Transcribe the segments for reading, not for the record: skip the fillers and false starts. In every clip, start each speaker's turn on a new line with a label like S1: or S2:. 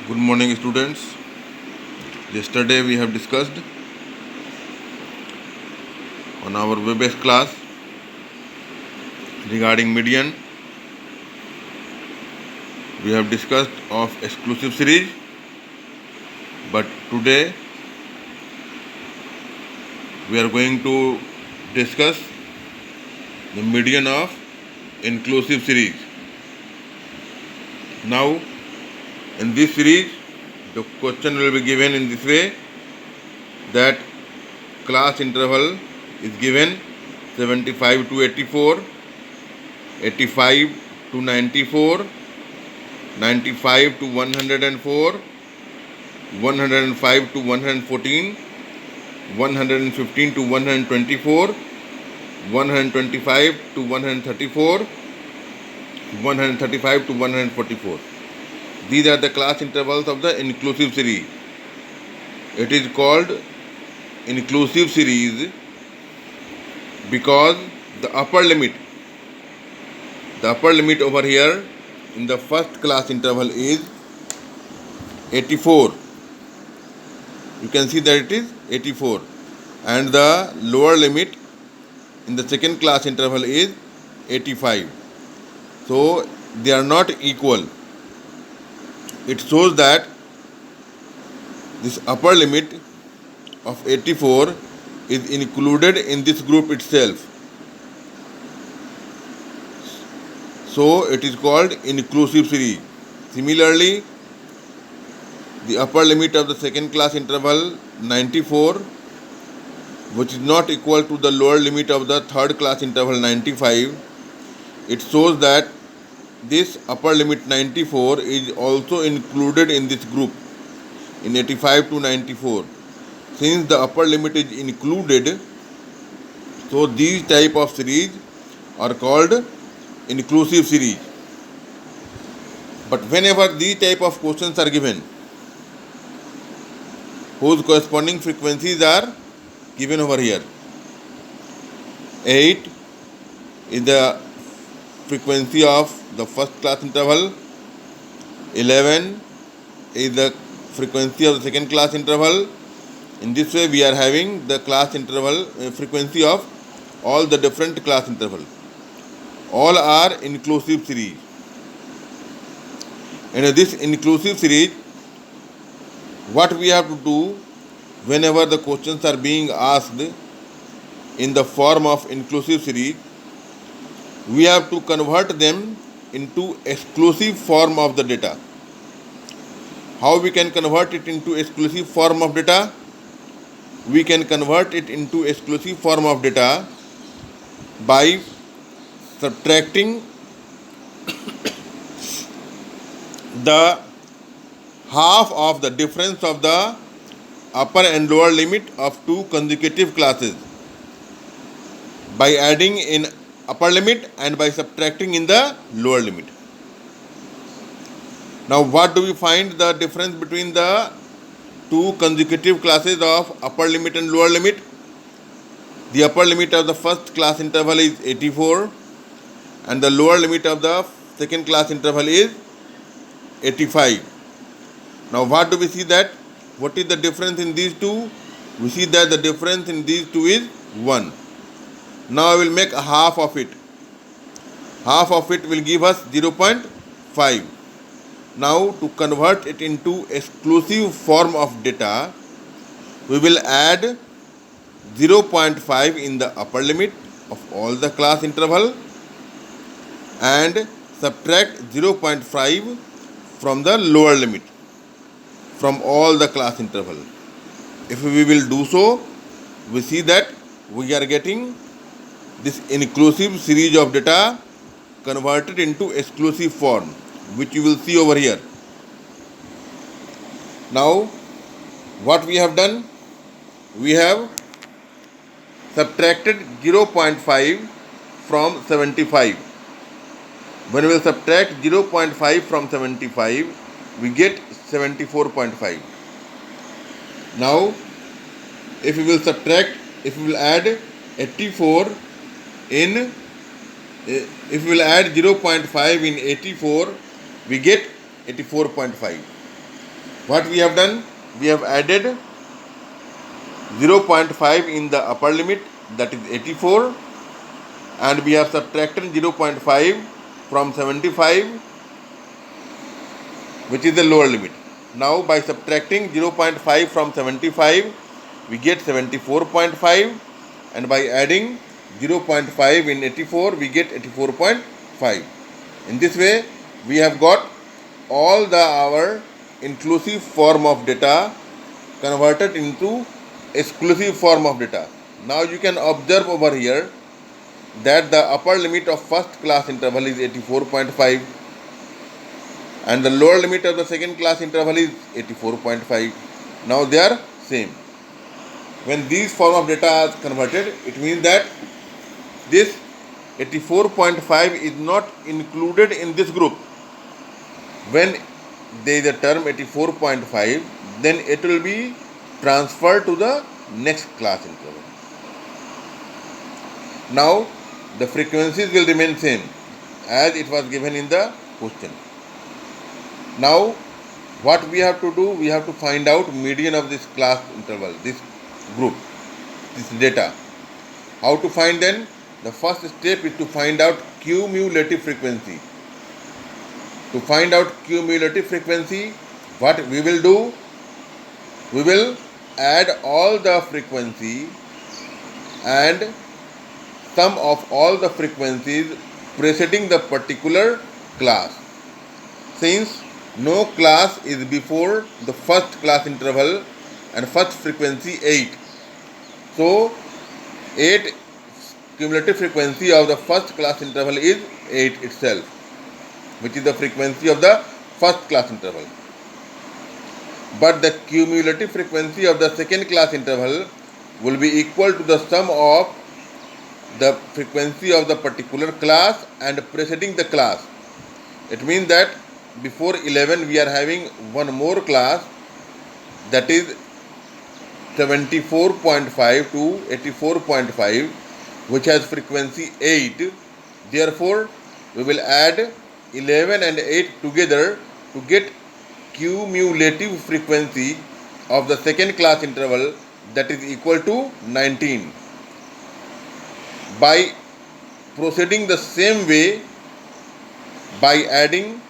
S1: Good morning, students. Yesterday we have discussed on our web-based class regarding median. We have discussed of exclusive series, but today we are going to discuss the median of inclusive series. Now, in this series, the question will be given in this way that class interval is given 75 to 84, 85 to 94, 95 to 104, 105 to 114, 115 to 124, 125 to 134, 135 to 144. These are the class intervals of the inclusive series. It is called inclusive series because the upper limit over here in the first class interval is 84. You can see that it is 84, and the lower limit in the second class interval is 85. So they are not equal. It shows that this upper limit of 84 is included in this group itself. So it is called inclusive series. Similarly, the upper limit of the second class interval 94, which is not equal to the lower limit of the third class interval 95, it shows that this upper limit 94 is also included in this group in 85 to 94. Since the upper limit is included, so these type of series are called inclusive series. But whenever these type of questions are given, whose corresponding frequencies are given over here. 8 is the frequency of the first class interval, 11 is the frequency of the second class interval. In this way we are having the class interval frequency of all the different class intervals. All are inclusive series. And in this inclusive series, what we have to do whenever the questions are being asked in the form of inclusive series, we have to convert them into exclusive form of the data. How we can convert it into exclusive form of data? We can convert it into exclusive form of data by subtracting the half of the difference of the upper and lower limit of two consecutive classes by adding in upper limit and by subtracting in the lower limit. Now what do we find the difference between the two consecutive classes of upper limit and lower limit? The upper limit of the first class interval is 84 and the lower limit of the second class interval is 85. Now what do we see that? What is the difference in these two? We see that the difference in these two is 1. Now I will make a half of it. Half of it will give us 0.5. Now to convert it into exclusive form of data, we will add 0.5 in the upper limit of all the class interval and subtract 0.5 from the lower limit from all the class interval. If we will do so, we see that we are getting this inclusive series of data converted into exclusive form, which you will see over here. Now, what we have done? We have subtracted 0.5 from 75. When we will subtract 0.5 from 75, we get 74.5. Now, if we will add 84 in, if we will add 0.5 in 84, we get 84.5. What we have done? We have added 0.5 in the upper limit, that is 84, and we have subtracted 0.5 from 75, which is the lower limit. Now by subtracting 0.5 from 75, we get 74.5, and by adding 0.5 in 84, we get 84.5. In this way, we have got all our inclusive form of data converted into exclusive form of data. Now you can observe over here that the upper limit of first class interval is 84.5 and the lower limit of the second class interval is 84.5. Now they are same. When these form of data are converted, it means that this 84.5 is not included in this group. When there is a term 84.5, then it will be transferred to the next class interval. Now the frequencies will remain same as it was given in the question. Now what we have to do? We have to find out median of this class interval, this group, this data. How to find then? The first step is to find out cumulative frequency. To find out cumulative frequency, what we will do? We will add all the frequency and sum of all the frequencies preceding the particular class. Since no class is before the first class interval and first frequency 8, so 8 cumulative frequency of the first class interval is 8 itself, which is the frequency of the first class interval. But the cumulative frequency of the second class interval will be equal to the sum of the frequency of the particular class and preceding the class. It means that before 11 we are having one more class, that is 74.5 to 84.5, which has frequency 8. Therefore we will add 11 and 8 together to get cumulative frequency of the second class interval, that is equal to 19. By proceeding the same way, by adding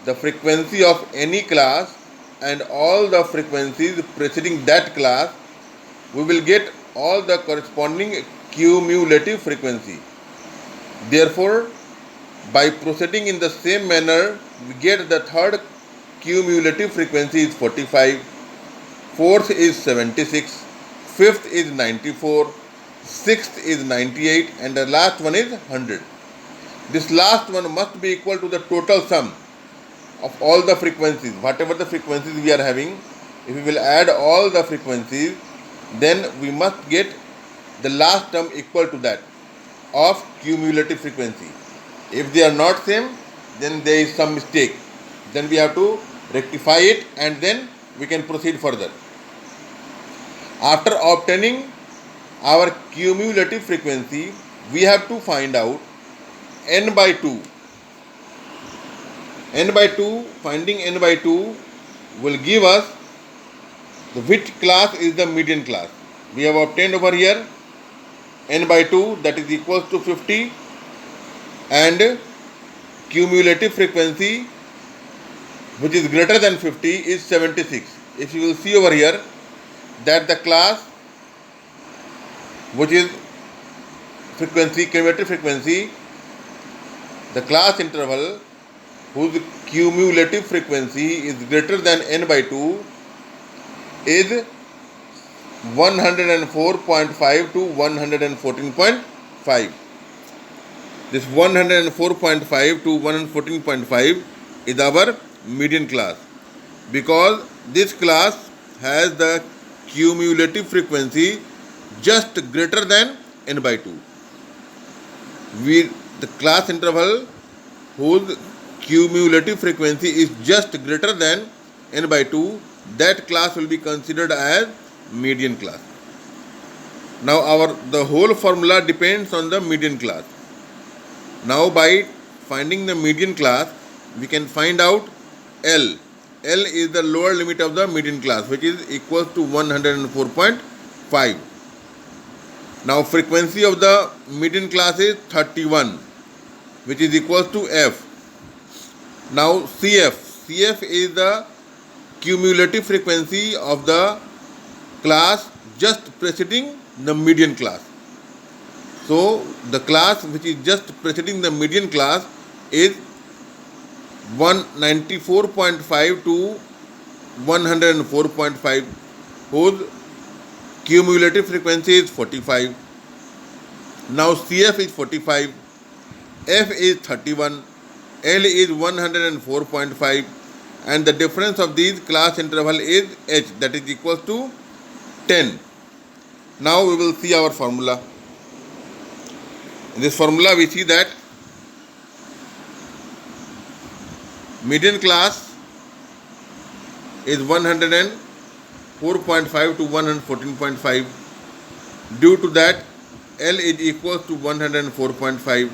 S1: the frequency of any class and all the frequencies preceding that class, we will get all the corresponding cumulative frequency. Therefore, by proceeding in the same manner, we get the third cumulative frequency is 45, fourth is 76, fifth is 94, sixth is 98, and the last one is 100. This last one must be equal to the total sum of all the frequencies. Whatever the frequencies we are having, if we will add all the frequencies, then we must get the last term equal to that of cumulative frequency. If they are not same, then there is some mistake. Then we have to rectify it and then we can proceed further. After obtaining our cumulative frequency, we have to find out n by 2. N by 2, finding n by 2 will give us which class is the median class. We have obtained over here n by 2, that is equals to 50, and cumulative frequency which is greater than 50 is 76. If you will see over here that the class which is frequency, cumulative frequency, the class interval whose cumulative frequency is greater than n by 2 is 104.5 to 114.5. This 104.5 to 114.5 is our median class, because this class has the cumulative frequency just greater than n by 2. The class interval whose cumulative frequency is just greater than n by 2, that class will be considered as median class. Now the whole formula depends on the median class. Now by finding the median class, we can find out L. L is the lower limit of the median class, which is equal to 104.5. Now frequency of the median class is 31, which is equal to F. Now CF is the cumulative frequency of the class just preceding the median class. So the class which is just preceding the median class is 194.5 to 104.5, whose cumulative frequency is 45. Now CF is 45, F is 31, L is 104.5, and the difference of these class interval is H, that is equal to 10. Now we will see our formula. In this formula we see that median class is 104.5 to 114.5. Due to that, L is equal to 104.5.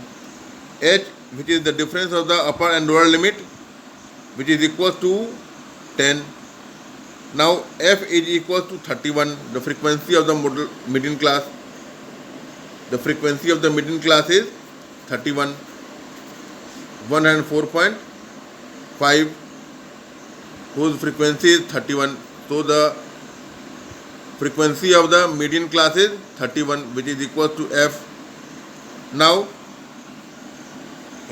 S1: H, which is the difference of the upper and lower limit, which is equal to 10. Now F is equal to 31, the frequency of the median class. The frequency of the median class is 31, 104.5, whose frequency is 31. So the frequency of the median class is 31, which is equal to F. Now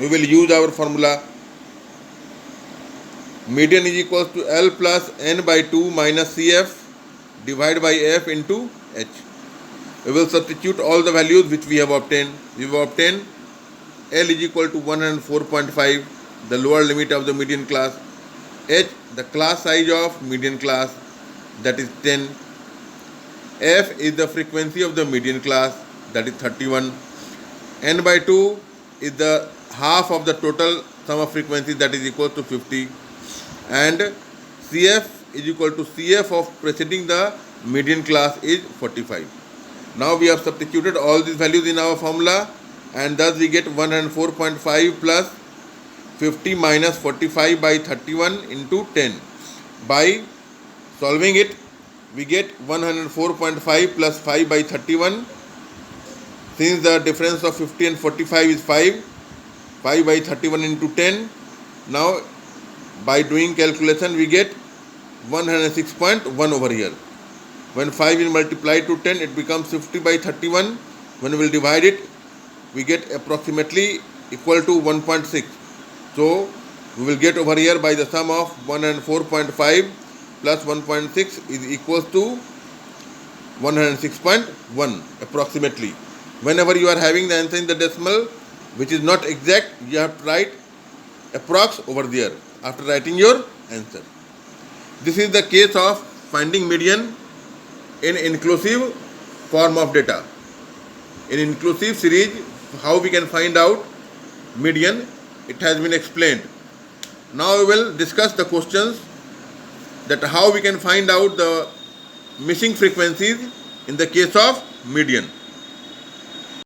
S1: we will use our formula. Median is equal to L plus N by 2 minus CF divided by F into H. We will substitute all the values which we have obtained. We have obtained L is equal to 104.5, the lower limit of the median class. H, the class size of median class, that is 10. F is the frequency of the median class, that is 31. N by 2 is the half of the total sum of frequencies, that is equal to 50. And CF is equal to CF of preceding the median class is 45. Now we have substituted all these values in our formula, and thus we get 104.5 plus 50 minus 45 by 31 into 10. By solving it, we get 104.5 plus 5 by 31. Since the difference of 50 and 45 is 5 by 31 into 10. Now by doing calculation we get 106.1 over here. When 5 is multiplied to 10, it becomes 50 by 31. When we will divide it, we get approximately equal to 1.6. So we will get over here by the sum of 104.5 plus 1.6 is equals to 106.1 approximately. Whenever you are having the answer in the decimal which is not exact, you have to write approx over there after writing your answer. This is the case of finding median in inclusive form of data. In inclusive series, how we can find out median, it has been explained. Now we will discuss the questions that how we can find out the missing frequencies in the case of median.